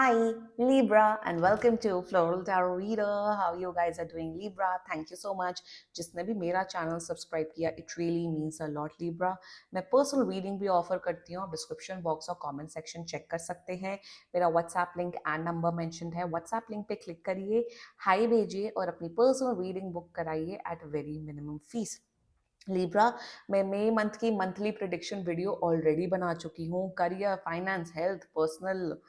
Hi, Libra, and welcome to Floral Tarot Reader. How you guys are doing, Libra? Thank you so much. जिसने भी मेरा channel subscribe किया, it really means a lot, Libra. मैं personal reading भी offer करती हूँ. Description box और comment section check कर सकते हैं. मेरा WhatsApp link and number mentioned है. व्हाट्सएप लिंक पे क्लिक करिए, हाई भेजिए और अपनी पर्सनल रीडिंग बुक कराइए at very minimum fees. Libra, मैं मई मंथ की मंथली प्रिडिक्शन वीडियो ऑलरेडी बना चुकी हूँ. Career, finance, health, personal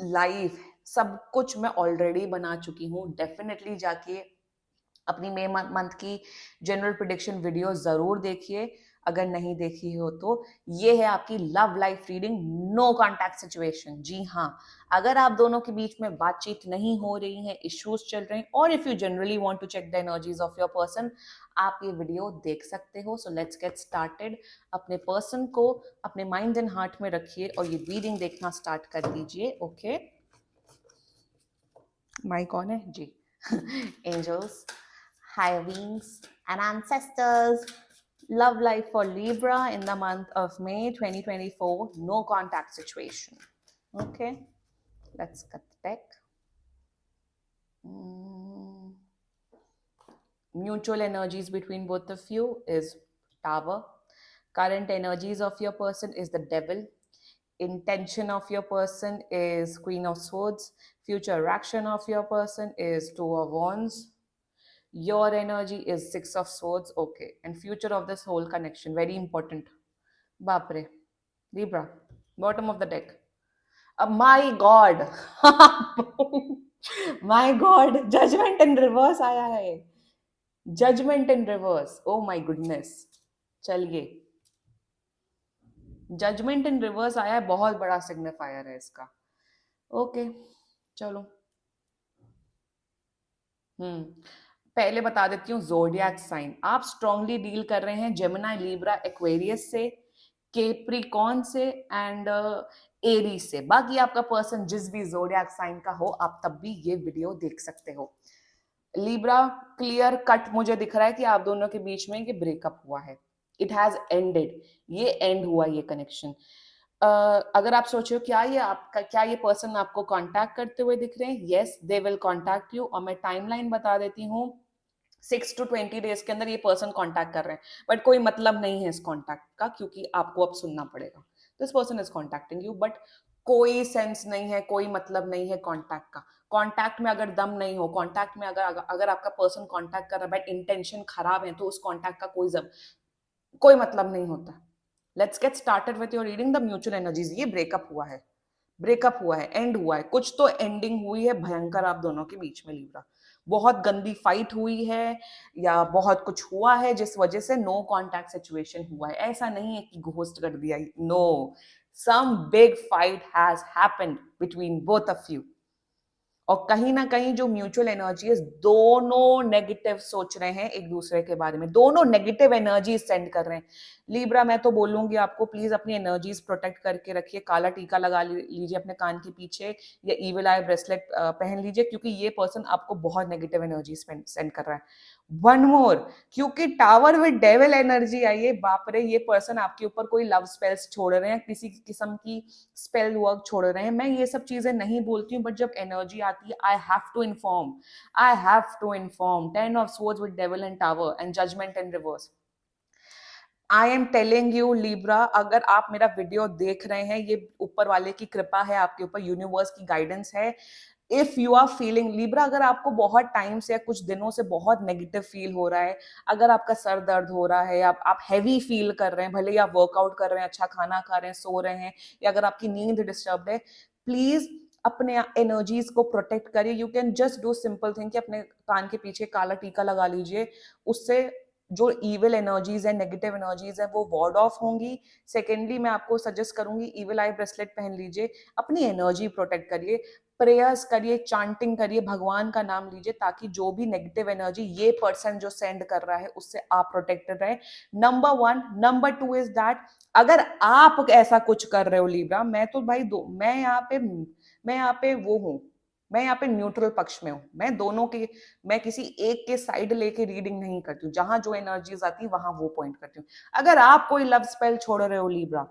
life, सब कुछ मैं ऑलरेडी बना चुकी हूँ. डेफिनेटली जाके अपनी मई मंथ की जनरल प्रिडिक्शन वीडियो जरूर देखिए अगर नहीं देखी हो तो. ये है आपकी love life reading, no contact situation. जी हाँ, अगर आप दोनों के बीच में बातचीत नहीं हो रही है, इश्यूज चल रहे हैं, और if you generally want to check the energies of your person, आप ये वीडियो देख सकते हो. So let's get started. अपने पर्सन को अपने माइंड एंड हार्ट में रखिए और ये रीडिंग देखना स्टार्ट कर दीजिए. ओके, माइक ऑन है जी. Angels, higher beings, and ancestors. Love life for Libra in the month of May 2024. No contact situation. Okay, let's cut the deck. Mutual energies between both of you is Tower. Current energies of your person is the Devil. Intention of your person is Queen of Swords. Future action of your person is Two of Wands. Your energy is Six of Swords. Okay, and future of this whole connection, very important. Bapre, Libra, bottom of the deck. My God. My God, judgment in reverse आया है. Judgment in reverse. Oh my goodness. चलिए, judgement इन reverse आया है. बहुत बड़ा signifier है इसका. Okay, चलो. पहले बता देती हूँ ज़ोडिएक साइन. आप स्ट्रांगली डील कर रहे हैं जेमिनी, लिब्रा, एक्वेरियस से, कैप्रिकॉर्न से एंड एरीज से. बाकी आपका पर्सन जिस भी ज़ोडिएक साइन का हो, आप तब भी ये वीडियो देख सकते हो. लिब्रा, क्लियर कट मुझे दिख रहा है कि आप दोनों के बीच में ये ब्रेकअप हुआ है. It has ended. ये एंड हुआ ये कनेक्शन. अगर आप सोचो क्या ये पर्सन आपको कांटेक्ट करते हुए दिख रहे हैं, yes they will contact you. और मैं टाइमलाइन बता देती हूँ, 6 to 20 डेज के अंदर ये पर्सन कांटेक्ट कर रहे हैं. बट कोई मतलब नहीं है इस कांटेक्ट का, क्योंकि आपको अब सुनना पड़ेगा. This person is contacting you, but कोई सेंस नहीं है, कोई मतलब नहीं है कांटेक्ट का. कांटेक्ट में अगर दम नहीं हो, कांटेक्ट में अगर आपका पर्सन कांटेक्ट कर रहा है बट इंटेंशन खराब है, तो उस कांटेक्ट का कोई मतलब नहीं होता. Let's get started with your reading the mutual energies. ये ब्रेकअप हुआ है, एंड हुआ है. कुछ तो एंडिंग हुई है भयंकर आप दोनों के बीच में, लिब्रा. बहुत गंदी फाइट हुई है या बहुत कुछ हुआ है जिस वजह से नो कांटेक्ट सिचुएशन हुआ है. ऐसा नहीं है कि घोस्ट कर दिया. No, some big fight has happened between both of you. और कहीं ना कहीं जो म्यूचुअल एनर्जी है, दोनों नेगेटिव सोच रहे हैं एक दूसरे के बारे में. दोनों नेगेटिव एनर्जी सेंड कर रहे हैं. लिब्रा, मैं तो बोलूंगी आपको प्लीज अपनी एनर्जीज प्रोटेक्ट करके रखिए. काला टीका लगा लीजिए अपने कान के पीछे, या इविल आई ब्रेसलेट पहन लीजिए, क्योंकि ये पर्सन आपको बहुत नेगेटिव एनर्जी सेंड कर रहा है. वन मोर, क्योंकि टावर विद डेविल एनर्जी आई है. बाप रे, ये पर्सन आपके ऊपर कोई लव स्पेल्स छोड़ रहे हैं, किसी किस्म की स्पेल वर्क छोड़ रहे हैं. मैं ये सब चीजें नहीं बोलती हूँ, बट जब एनर्जी आती है, I have to inform. 10 of swords with devil and tower and judgment in reverse. I am telling you Libra, अगर आप मेरा वीडियो देख रहे हैं, ये ऊपर वाले की कृपा है आपके ऊपर, यूनिवर्स की गाइडेंस है. If you are feeling Libra, अगर आपको बहुत टाइम से या कुछ दिनों से बहुत नेगेटिव फील हो रहा है, अगर आपका सर दर्द हो रहा है, आप हैवी फील कर रहे हैं, भले ही आप वर्कआउट कर रहे हैं, अच्छा खाना खा रहे हैं, सो रहे हैं, या अगर आपकी नींद डिस्टर्ब है, प्लीज अपने एनर्जीज को प्रोटेक्ट करिए. You can just do simple thing कि अपने कान के पीछे काला टीका लगा लीजिए. उससे जो इविल एनर्जीज है, नेगेटिव एनर्जीज है, वो वॉर्ड ऑफ होंगी. सेकेंडली, मैं आपको सजेस्ट करूंगी इविल आई ब्रेसलेट पहन लीजिए. अपनी एनर्जी प्रोटेक्ट करिए, प्रेयर्स करिए, चांटिंग करिए, भगवान का नाम लीजिए, ताकि जो भी नेगेटिव एनर्जी ये पर्सन जो सेंड कर रहा है, उससे आप प्रोटेक्टेड रहे. नंबर 1. नंबर 2 इज दैट, अगर आप ऐसा कुछ कर रहे हो लिब्रा, मैं तो भाई मैं यहाँ पे वो हूँ, मैं यहाँ पे न्यूट्रल पक्ष में हूँ. मैं किसी एक के साइड लेके रीडिंग नहीं करती हूँ. जहां जो एनर्जीज आती है वहां वो पॉइंट करती हूँ. अगर आप कोई लव स्पेल छोड़ रहे हो Libra,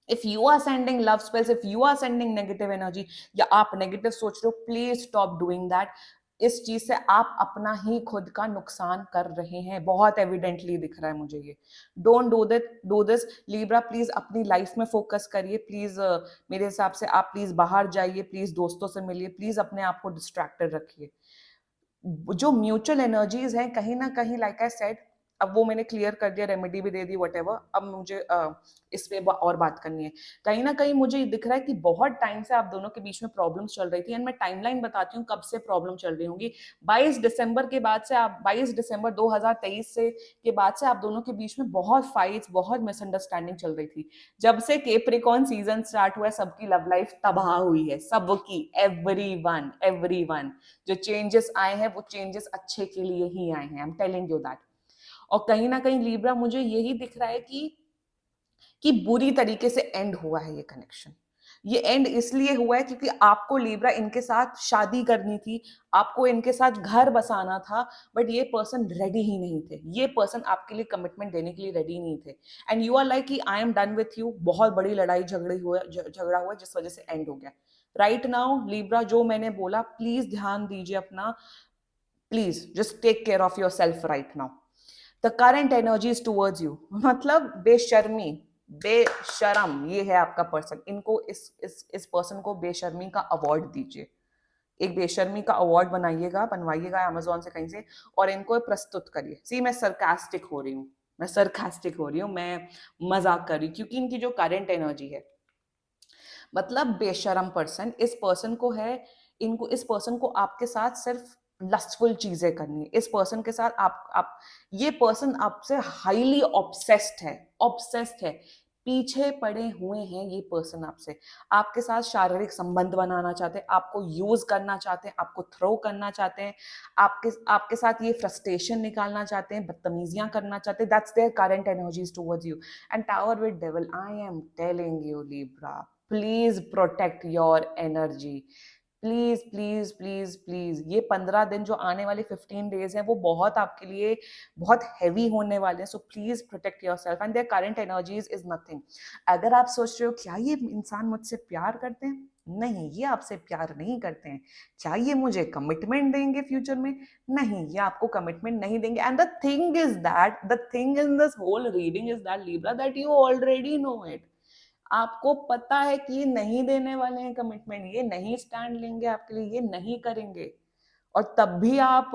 if you are sending love spells, if you are sending negative energy, या आप नेगेटिव सोच रहे हो, प्लीज स्टॉप डूइंग दैट। इस चीज से आप अपना ही खुद का नुकसान कर रहे हैं, बहुत एविडेंटली दिख रहा है मुझे ये। Don't do this Libra, please अपनी लाइफ में फोकस करिए प्लीज। मेरे हिसाब से आप प्लीज बाहर जाइए, प्लीज दोस्तों से मिलिए, प्लीज अपने आप को डिस्ट्रैक्टेड रखिए। जो म्यूचुअल एनर्जीज हैं कहीं ना कहीं, लाइक आई सेड, अब वो मैंने क्लियर कर दिया, रेमेडी भी दे दी, वट एवर। अब मुझे इस पे और बात करनी है। कहीं ना कहीं मुझे दिख रहा है कि बहुत टाइम से आप दोनों के बीच में प्रॉब्लम्स चल रही थी, एंड मैं टाइमलाइन बताती हूँ कब से प्रॉब्लम चल रही होंगी। 22 दिसंबर के बाद से, आप 22 दिसंबर 2023 से के बाद से आप दोनों के बीच में बहुत फाइट्स, बहुत मिसअंडरस्टैंडिंग चल रही थी। जब से केप्रिकॉन सीजन स्टार्ट हुआ है, सबकी लव लाइफ तबाह हुई है, सबकी, एवरीवन। जो चेंजेस आए हैं वो चेंजेस अच्छे के लिए ही आए हैं, आई एम टेलिंग यू दैट। और कहीं ना कहीं लीब्रा मुझे यही दिख रहा है कि बुरी तरीके से एंड हुआ है ये कनेक्शन। ये एंड इसलिए हुआ है क्योंकि आपको लीब्रा इनके साथ शादी करनी थी, आपको इनके साथ घर बसाना था, बट ये पर्सन रेडी ही नहीं थे, ये पर्सन आपके लिए कमिटमेंट देने के लिए रेडी नहीं थे। एंड यू आर लाइक कि I am done with you, बहुत बड़ी लड़ाई झगड़ा हुआ जिस वजह से एंड हो गया। राइट नाउ लीब्रा, जो मैंने बोला प्लीज ध्यान दीजिए अपना, please just take care of your self right now. The current energy is towards you, मतलब बेशर्मी, बेशरम ये है आपका पर्सन। इनको इस पर्सन को बेशर्मी का अवार्ड दीजिए, एक बेशर्मी का अवार्ड बनवाइएगा अमेजोन से कहीं से, और इनको प्रस्तुत करिए। सी मैं सरकास्टिक हो रही हूँ, मैं मजाक कर रही हूँ, क्योंकि इनकी जो करंट एनर्जी है, मतलब बेशरम पर्सन, इस पर्सन को है, इनको, इस पर्सन को आपके साथ सिर्फ लस्टफुल चीजें करनी है। इस पर्सन के साथ आप ये पर्सन आपसे हाईली ऑब्सेस्ड है, पीछे पड़े हुए हैं ये पर्सन आपसे। आपके साथ शारीरिक संबंध बनाना चाहते हैं, आपको यूज करना चाहते हैं, आपको थ्रो करना चाहते हैं, आपके आपके साथ ये फ्रस्ट्रेशन निकालना चाहते हैं, बदतमीजियां करना चाहते हैं। That's their current energies towards you. And tower with devil, I am telling you Libra, please protect your energy, please please please please. ये 15 दिन जो आने वाले 15 डेज हैं वो बहुत आपके लिए बहुत हैवी होने वाले हैं, so please protect your self and their current energies is nothing. अगर आप सोच रहे हो क्या ये इंसान मुझसे प्यार करते हैं, नहीं, ये आपसे प्यार नहीं करते हैं। क्या ये मुझे कमिटमेंट देंगे फ्यूचर में, नहीं, ये आपको कमिटमेंट नहीं देंगे। And the thing in this whole reading is that Libra, that you already know it. आपको पता है कि ये नहीं देने वाले हैं कमिटमेंट, ये नहीं स्टैंड लेंगे आपके लिए, ये नहीं करेंगे। और तब भी आप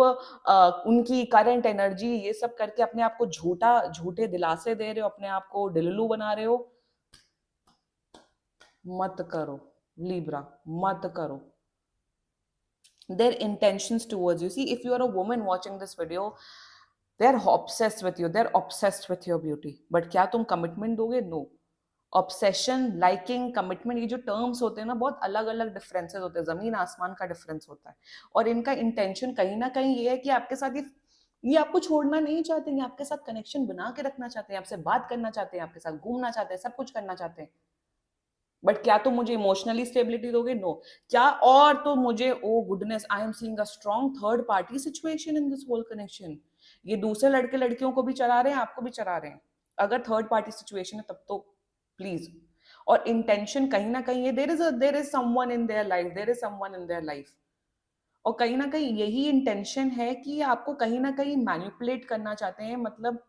उनकी करंट एनर्जी ये सब करके अपने आप को झूठे दिलासे दे रहे हो, अपने आप को डिल्लू बना रहे हो। मत करो लीब्रा, मत करो। their intentions towards you, see, if you are a woman watching this video, they're obsessed with you, they're obsessed with your beauty, but क्या तुम कमिटमेंट दोगे? नो। ऑब्सेशन, लाइकिंग, कमिटमेंट, ये जो टर्म्स होते हैं ना, बहुत अलग अलग डिफरेंसेस होते हैं, जमीन आसमान का डिफरेंस होता है। और इनका इंटेंशन कहीं ना कहीं ये है कि आपके साथ ये आपको छोड़ना नहीं चाहते हैं, आपके साथ कनेक्शन बना के रखना चाहते हैं, आपसे बात करना चाहते हैं, आपके साथ घूमना चाहते हैं, सब कुछ करना चाहते हैं। बट क्या तुम मुझे इमोशनली स्टेबिलिटी दोगे? नो। क्या, और तो मुझे, oh goodness, I am seeing a strong third party situation in this whole connection. ये दूसरे लड़के लड़कियों को भी चला रहे हैं, आपको भी चला रहे हैं। अगर थर्ड पार्टी सिचुएशन है तब तो प्लीज। और इंटेंशन कहीं ना कहीं ये, there is someone in their life, there is someone in their life. और कहीं ना कहीं यही इंटेंशन है कि आपको कहीं ना कहीं मैनिपुलेट करना चाहते हैं, मतलब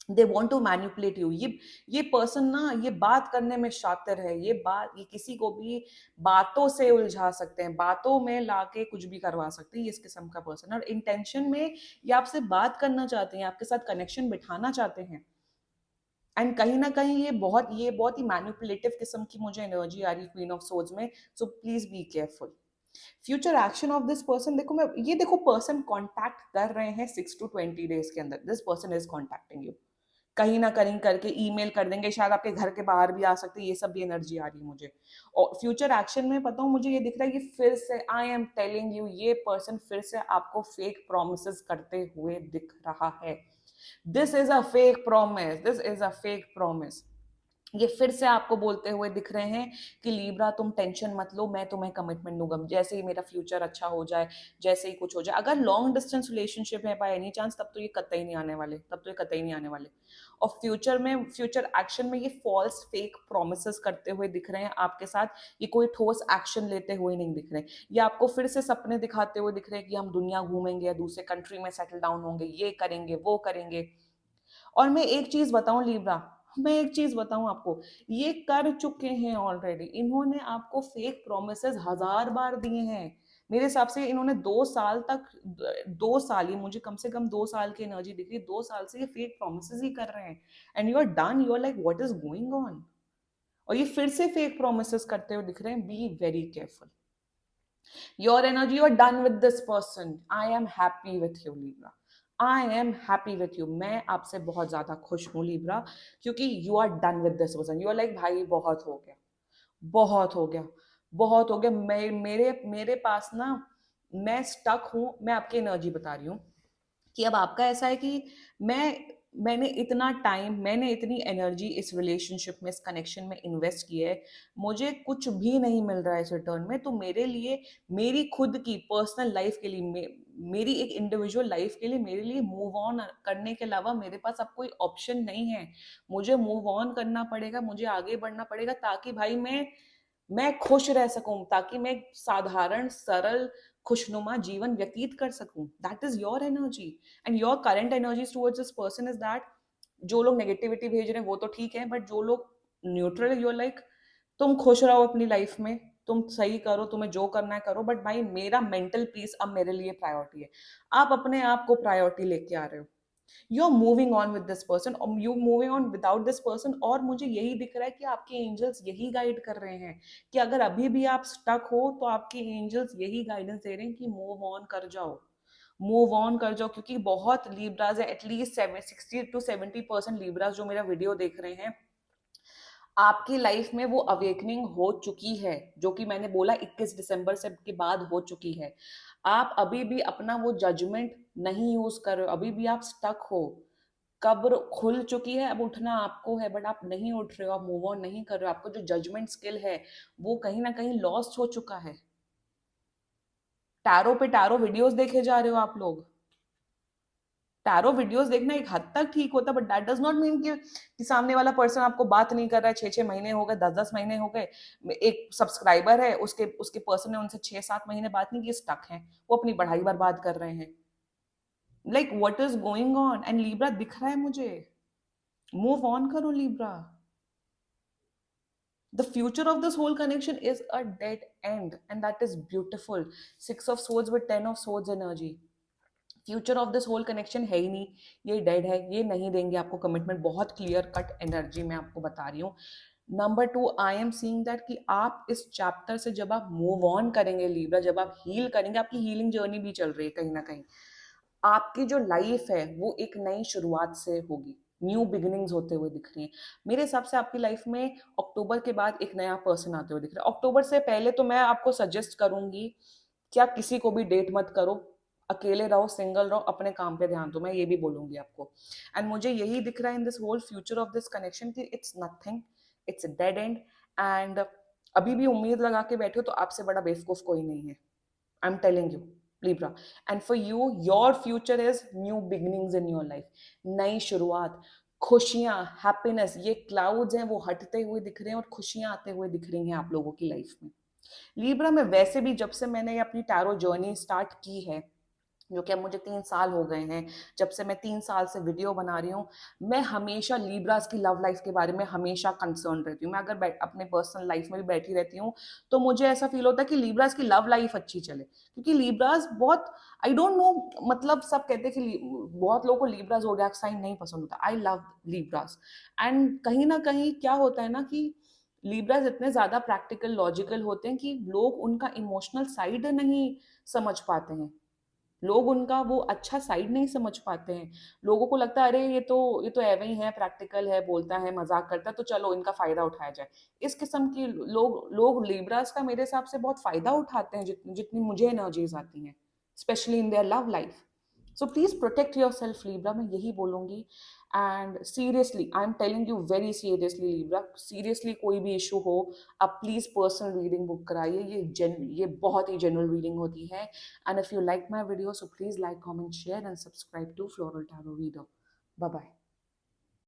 they want to manipulate you. ये पर्सन ना, ये बात करने में शातिर है, ये किसी को भी बातों से उलझा सकते हैं, बातों में लाके कुछ भी करवा सकते हैं, ये इस किस्म का पर्सन। और इंटेंशन में ये आपसे बात करना चाहते हैं, आपके साथ कनेक्शन बिठाना चाहते हैं। एंड कहीं ना कहीं ये बहुत ही मैनिपुलेटिव किस्म की मुझे एनर्जी आ रही है क्वीन ऑफ सोर्ड्स में। So please be careful. Future action of this person, देखो पर्सन कॉन्टैक्ट कर रहे हैं 6 to 20 days के अंदर। This person is contacting you, कहीं ना कहीं करके ईमेल कर देंगे, शायद आपके घर के बाहर भी आ सकते हैं, ये सब भी एनर्जी आ रही है मुझे। और फ्यूचर एक्शन में पता हूँ, मुझे ये दिख रहा है कि फिर से, आई एम टेलिंग यू, ये पर्सन फिर से आपको फेक प्रोमिस करते हुए दिख रहा है। This is a fake promise, this is a fake promise. ये फिर से आपको बोलते हुए दिख रहे हैं कि लीब्रा तुम टेंशन मत लो, मैं तुम्हें कमिटमेंट दूंगा जैसे ही मेरा फ्यूचर अच्छा हो जाए, जैसे ही कुछ हो जाए। अगर लॉन्ग डिस्टेंस रिलेशनशिप है बाय एनी चांस, तब तो ये कतई नहीं आने वाले, तब तो ये कतई नहीं आने वाले। और फ्यूचर में, फ्यूचर एक्शन में ये फॉल्स फेक प्रोमिस करते हुए दिख रहे हैं आपके साथ। ये कोई ठोस एक्शन लेते हुए नहीं दिख रहे। ये आपको फिर से सपने दिखाते हुए दिख रहे हैं कि हम दुनिया घूमेंगे या दूसरे कंट्री में सेटल डाउन होंगे, ये करेंगे वो करेंगे। और मैं एक चीज बताऊं लीब्रा, मैं एक चीज बताऊं आपको, ये कर चुके हैं ऑलरेडी। इन्होंने आपको फेक प्रोमिसेस 1000 बार दिए हैं। मेरे हिसाब से इन्होंने 2 साल तक, 2 साल ही, मुझे कम से कम 2 साल की एनर्जी दिख रही है, 2 साल से ये फेक प्रोमिसेस ही कर रहे हैं। And you are done, you are like what is going on. और ये फिर से फेक प्रोमिसेस करते हुए दिख रहे हैं। Be very careful. Your energy, you are done with this person, I am happy with you Libra, I am happy with you. मैं आपसे बहुत ज्यादा खुश हूँ लीब्रा, क्योंकि you are done with this person. You are like भाई बहुत हो गया, बहुत हो गया, बहुत हो गया। मेरे मेरे पास ना, मैं स्टक हूँ। मैं आपकी एनर्जी बता रही हूँ कि अब आपका ऐसा है कि मैंने इतना टाइम, मैंने इतनी एनर्जी इस रिलेशनशिप में, इस कनेक्शन में इन्वेस्ट की है, मुझे कुछ भी नहीं मिल रहा है इस रिटर्न में। तो मेरे लिए, मेरी खुद की पर्सनल लाइफ के लिए, मेरी एक इंडिविजुअल लाइफ के लिए, मेरे लिए मूव ऑन करने के अलावा मेरे पास अब कोई ऑप्शन नहीं है। मुझे मूव ऑन करना पड़ेगा, मुझे आगे बढ़ना पड़ेगा, ताकि भाई मैं खुश रह सकूं, ताकि मैं एक साधारण सरल खुशनुमा जीवन व्यतीत कर सकूं। That is your energy. And your current energy towards this person is that, जो लोग नेगेटिविटी भेज रहे हैं वो तो ठीक है, बट जो लोग न्यूट्रल, यूर लाइक तुम खुश रहो अपनी लाइफ में, तुम सही करो, तुम्हें जो करना है करो, बट भाई मेरा मेंटल पीस अब मेरे लिए प्रायोरिटी है। आप अपने आप को प्रायोरिटी लेके आ रहे हो। You are moving on with this person, or you moving on without this person. और मुझे यही दिख रहा है कि आपके एंजल्स यही गाइड कर रहे हैं कि अगर अभी भी आप स्टक हो, तो आपके एंजल्स यही गाइडेंस दे रहे हैं कि मूव ऑन कर जाओ, मूव ऑन कर जाओ। क्योंकि बहुत लीब्राज है, एटलीस्ट 60 to 70% लीब्राज जो मेरा वीडियो देख रहे हैं, आपकी लाइफ में वो अवेकनिंग हो चुकी है, जो कि मैंने बोला 21 दिसंबर से के बाद हो चुकी है। आप अभी भी अपना वो जजमेंट नहीं यूज कर रहे हो, अभी भी आप स्टक हो। कब्र खुल चुकी है, अब उठना आपको है, बट आप नहीं उठ रहे हो, आप मूव ऑन नहीं कर रहे हो। आपका जो जजमेंट स्किल है वो कहीं ना कहीं लॉस्ट हो चुका है। टैरो पे टैरो वीडियोस देखे जा रहे हो आप लोग। टैरो वीडियोस देखना एक हद तक ठीक होता है, but that does not mean कि सामने वाला पर्सन आपको बात नहीं कर रहा है। 6 6 महीने हो गए, 10 10 महीने हो गए। एक सब्सक्राइबर है, उसके उसके पर्सन ने उनसे 6 7 महीने बात नहीं की, स्टक है, वो अपनी पढ़ाई बर्बाद कर रहे हैं। Like what is going on. And Libra दिख रहा है मुझे, मूव ऑन करो Libra. The future of this whole connection is a dead end, and that is beautiful. 6 of swords with 10 of swords energy. Future of this whole connection है ही नहीं, ये dead है, ये नहीं देंगे आपको कमिटमेंट। बहुत क्लियर कट एनर्जी मैं आपको बता रही हूँ। Number 2, I am seeing that कि आप इस चैप्टर से जब आप मूव ऑन करेंगे लीब्रा, जब आप हील करेंगे, आपकी हीलिंग जर्नी भी चल रही है कहीं ना कहीं। आपकी जो लाइफ है वो एक नई शुरुआत से होगी, न्यू बिगिनिंग्स होते हुए दिख रही हैं। मेरे हिसाब से आपकी लाइफ में अक्टूबर के बाद एक नया पर्सन आते हुए दिख रहा है। अक्टूबर से पहले तो मैं आपको सजेस्ट करूंगी कि आप किसी को भी डेट मत करो, अकेले रहो, सिंगल रहो, अपने काम पे ध्यान दो, मैं ये भी बोलूंगी आपको। एंड मुझे यही दिख रहा है in this whole future of this connection कि it's nothing, it's dead end. And अभी भी उम्मीद लगा के बैठे हो तो आपसे बड़ा बेवकूफ कोई नहीं है। I'm telling you, Libra. And for you, your future is new beginnings in your life. नई शुरुआत, खुशियां, हैप्पीनेस, ये क्लाउड्स हैं वो हटते हुए दिख रहे हैं और खुशियां आते हुए दिख रही हैं आप लोगों की लाइफ में। लीब्रा में वैसे भी जब से मैंने अपनी टैरो जर्नी स्टार्ट की है, जो कि अब मुझे 3 साल हो गए हैं, जब से मैं 3 साल से वीडियो बना रही हूँ, मैं हमेशा लीब्रास की लव लाइफ के बारे में हमेशा कंसर्न रहती हूँ। मैं अगर अपने पर्सनल लाइफ में भी बैठी रहती हूँ, तो मुझे ऐसा फील होता है कि लीब्रास की लव लाइफ अच्छी चले। क्योंकि लीब्रास बहुत, आई डोंट नो, मतलब सब कहते हैं कि बहुत लोगों को लीब्रा ज़ोडिएक साइन नहीं पसंद होता। I love लीब्रास। एंड कहीं ना कहीं क्या होता है ना कि लीब्रास इतने ज्यादा प्रैक्टिकल लॉजिकल होते हैं कि लोग उनका इमोशनल साइड नहीं समझ पाते हैं, लोग उनका वो अच्छा साइड नहीं समझ पाते हैं। लोगों को लगता है अरे ये तो एवे ही है, प्रैक्टिकल है, बोलता है, मजाक करता है, तो चलो इनका फायदा उठाया जाए। इस किस्म की लोग लोग लिब्रास का मेरे हिसाब से बहुत फायदा उठाते हैं, जितनी जितनी मुझे एनर्जीज आती हैं, specially in their love life. So please protect your self Libra, मैं यही बोलूंगी। And seriously I am telling you very seriously Libra, seriously कोई भी इशू हो आप प्लीज पर्सनल रीडिंग बुक कराइए, ये बहुत ही जेन्युइन रीडिंग होती है। And if you like my video so please like comment share and subscribe to floral tarot reader. Bye bye.